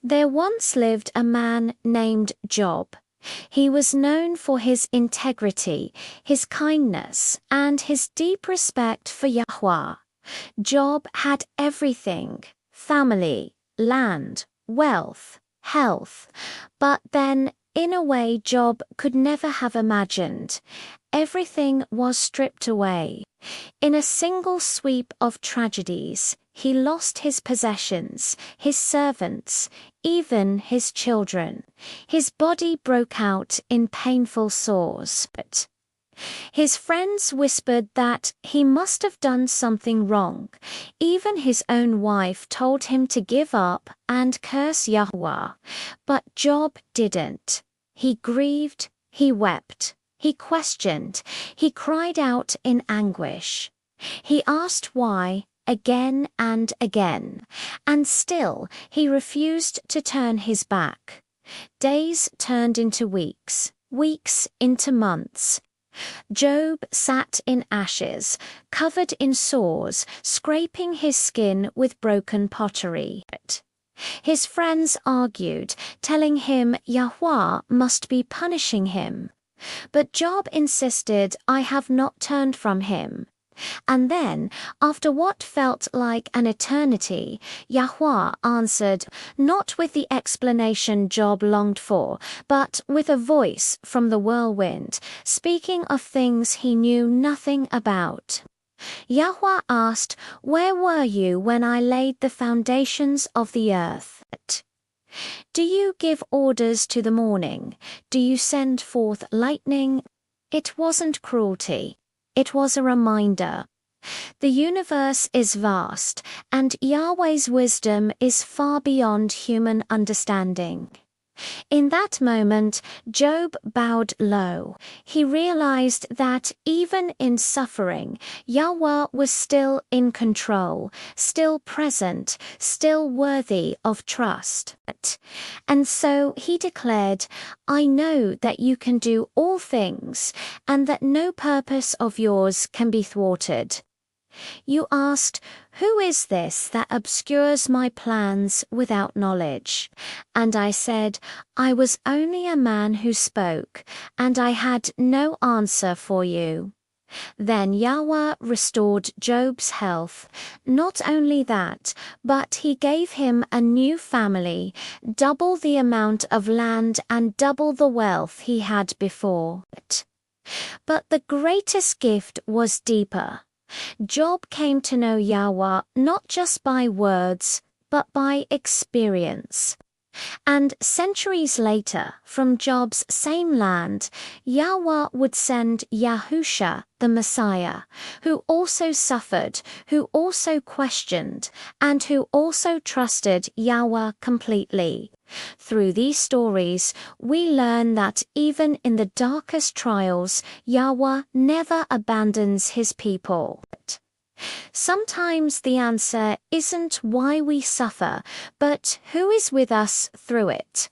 There once lived a man named Job. He was known for his integrity, his kindness, and his deep respect for Yahuah. Job had everything: family, land, wealth, health. But then, in a way Job could never have imagined, everything was stripped away. In a single sweep of tragedies, he lost his possessions, his servants, even his children. His body broke out in painful sores. His friends whispered that he must have done something wrong. Even his own wife told him to give up and curse Yahuah. But Job didn't. He grieved, he wept, he questioned, he cried out in anguish. He asked why again and again, and still he refused to turn his back. Days turned into weeks, weeks into months. Job sat in ashes, covered in sores, scraping his skin with broken pottery. His friends argued, telling him Yahuah must be punishing him. But Job insisted, "I have not turned from him." And then, after what felt like an eternity, Yahuah answered, not with the explanation Job longed for, but with a voice from the whirlwind, speaking of things he knew nothing about. Yahuah asked, "Where were you when I laid the foundations of the earth? Do you give orders to the morning? Do you send forth lightning?" It wasn't cruelty. It was a reminder. The universe is vast, and Yahweh's wisdom is far beyond human understanding. In that moment, Job bowed low. He realized that even in suffering, Yahuah was still in control, still present, still worthy of trust. And so he declared, "I know that you can do all things, and that no purpose of yours can be thwarted." You asked, "Who is this that obscures my plans without knowledge?" And I said, "I was only a man who spoke, and I had no answer for you." Then Yahuah restored Job's health. Not only that, but he gave him a new family, double the amount of land and double the wealth he had before. But the greatest gift was deeper. Job came to know Yahuah not just by words, but by experience. And centuries later, from Job's same land, Yahuah would send Yahusha, the Messiah, who also suffered, who also questioned, and who also trusted Yahuah completely. Through these stories, we learn that even in the darkest trials, Yahuah never abandons his people. Sometimes the answer isn't why we suffer, but who is with us through it.